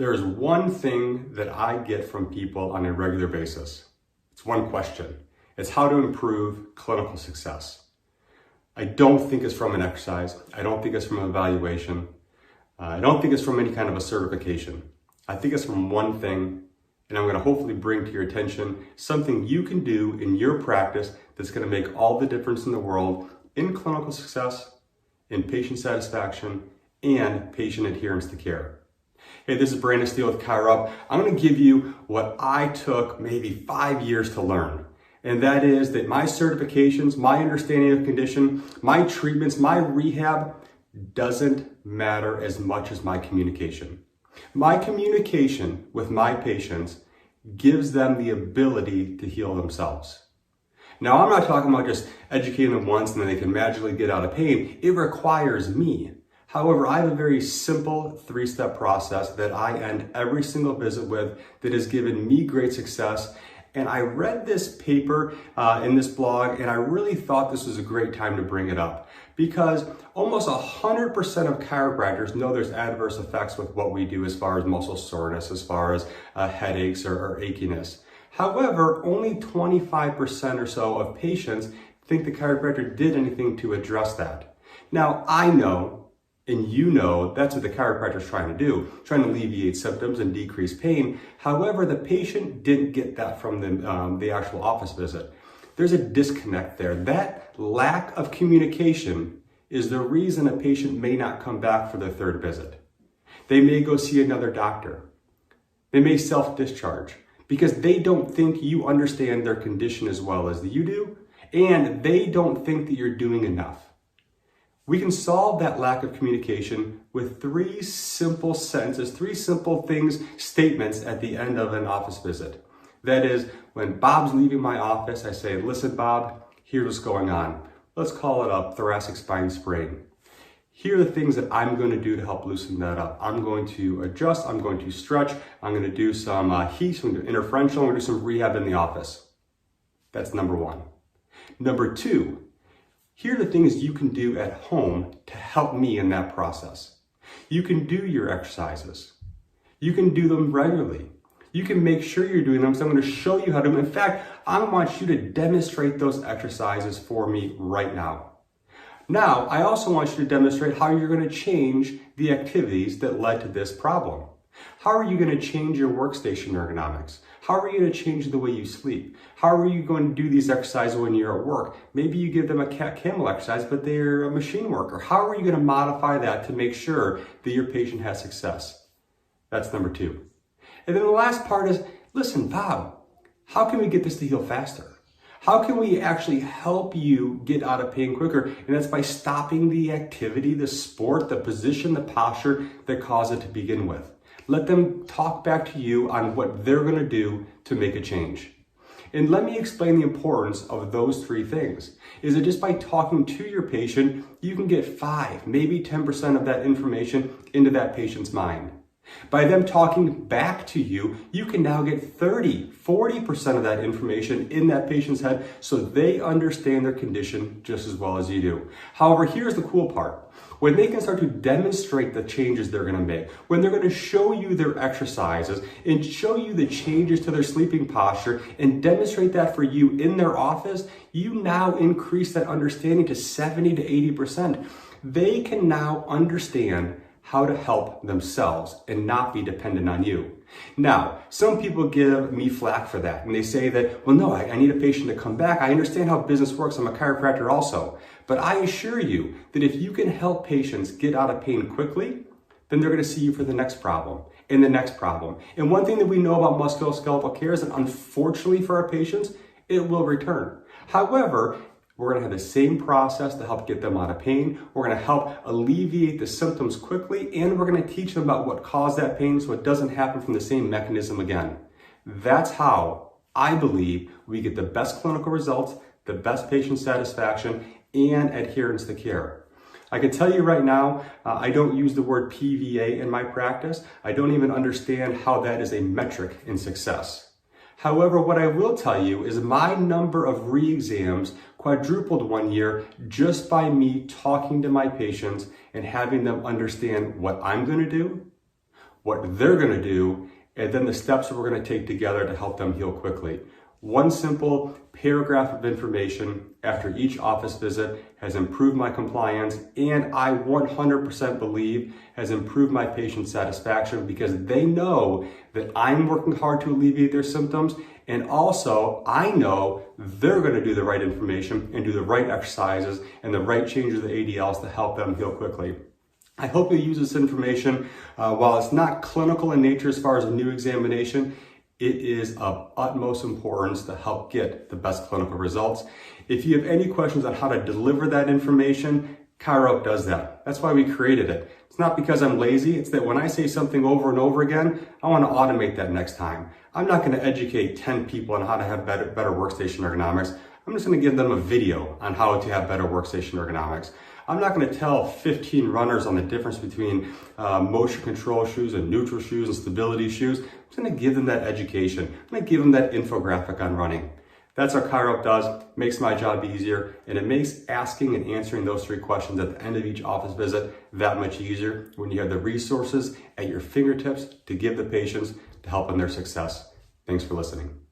There is one thing that I get from people on a regular basis. It's one question. It's how to improve clinical success. I don't think it's from an exercise. I don't think it's from an evaluation. I don't think it's from any kind of a certification. I think it's from one thing, and I'm going to hopefully bring to your attention something you can do in your practice that's going to make all the difference in the world in clinical success, in patient satisfaction, and patient adherence to care. Hey, this is Brandon Steele with Chiropractic. I'm going to give you what I took maybe 5 years to learn. And that is that my certifications, my understanding of condition, my treatments, my rehab doesn't matter as much as my communication. My communication with my patients gives them the ability to heal themselves. Now, I'm not talking about just educating them once and then they can magically get out of pain. It requires me. However, I have a very simple 3-step process that I end every single visit with that has given me great success. And I read this paper in this blog, and I really thought this was a great time to bring it up because almost 100% of chiropractors know there's adverse effects with what we do as far as muscle soreness, as far as headaches or achiness. However, only 25% or so of patients think the chiropractor did anything to address that. Now, I know, and you know, that's what the chiropractor is trying to do, trying to alleviate symptoms and decrease pain. However, the patient didn't get that from the actual office visit. There's a disconnect there. That lack of communication is the reason a patient may not come back for their 3rd visit. They may go see another doctor. They may self-discharge because they don't think you understand their condition as well as you do, and they don't think that you're doing enough. We can solve that lack of communication with 3 simple sentences, 3 simple statements at the end of an office visit. That is, when Bob's leaving my office, I say, listen, Bob, here's what's going on. Let's call it a thoracic spine sprain. Here are the things that I'm going to do to help loosen that up. I'm going to adjust, I'm going to stretch, I'm going to do some heat, I'm going to do interferential, I'm going to do some rehab in the office. That's number 1. Number 2, here are the things you can do at home to help me in that process. You can do your exercises. You can do them regularly. You can make sure you're doing them, so I'm going to show you how to do them. In fact, I want you to demonstrate those exercises for me right now. Now, I also want you to demonstrate how you're going to change the activities that led to this problem. How are you going to change your workstation ergonomics? How are you going to change the way you sleep? How are you going to do these exercises when you're at work? Maybe you give them a cat-camel exercise, but they're a machine worker. How are you going to modify that to make sure that your patient has success? That's number 2. And then the last part is, listen, Bob, how can we get this to heal faster? How can we actually help you get out of pain quicker? And that's by stopping the activity, the sport, the position, the posture that caused it to begin with. Let them talk back to you on what they're going to do to make a change. And let me explain the importance of those 3 things. Is that just by talking to your patient, you can get 5, maybe 10% of that information into that patient's mind. By them talking back to you, you can now get 30, 40% of that information in that patient's head so they understand their condition just as well as you do. However, here's the cool part. When they can start to demonstrate the changes they're going to make, when they're going to show you their exercises and show you the changes to their sleeping posture and demonstrate that for you in their office, you now increase that understanding to 70 to 80%. They can now understand how to help themselves and not be dependent on you. Now, some people give me flack for that, and they say that, well, no, I need a patient to come back. I understand how business works. I'm a chiropractor also. But I assure you that if you can help patients get out of pain quickly, then they're going to see you for the next problem and the next problem. And one thing that we know about musculoskeletal care is that unfortunately for our patients, it will return. However, we're going to have the same process to help get them out of pain. We're going to help alleviate the symptoms quickly, and we're going to teach them about what caused that pain so it doesn't happen from the same mechanism again. That's how I believe we get the best clinical results, the best patient satisfaction, and adherence to care. I can tell you right now, I don't use the word PVA in my practice. I don't even understand how that is a metric in success. However, what I will tell you is my number of re-exams quadrupled one year just by me talking to my patients and having them understand what I'm going to do, what they're going to do, and then the steps that we're going to take together to help them heal quickly. One simple paragraph of information after each office visit has improved my compliance, and I 100% believe has improved my patient satisfaction, because they know that I'm working hard to alleviate their symptoms, and also I know they're going to do the right information and do the right exercises and the right changes of the ADLs to help them heal quickly. I hope you use this information. While it's not clinical in nature as far as a new examination, it is of utmost importance to help get the best clinical results. If you have any questions on how to deliver that information, Chiro does that. That's why we created it. It's not because I'm lazy. It's that when I say something over and over again, I want to automate that next time. I'm not going to educate 10 people on how to have better workstation ergonomics. I'm just going to give them a video on how to have better workstation ergonomics. I'm not going to tell 15 runners on the difference between motion control shoes and neutral shoes and stability shoes. I'm just going to give them that education. I'm going to give them that infographic on running. That's what Chiro does. Makes my job easier, and it makes asking and answering those 3 questions at the end of each office visit that much easier when you have the resources at your fingertips to give the patients to help in their success. Thanks for listening.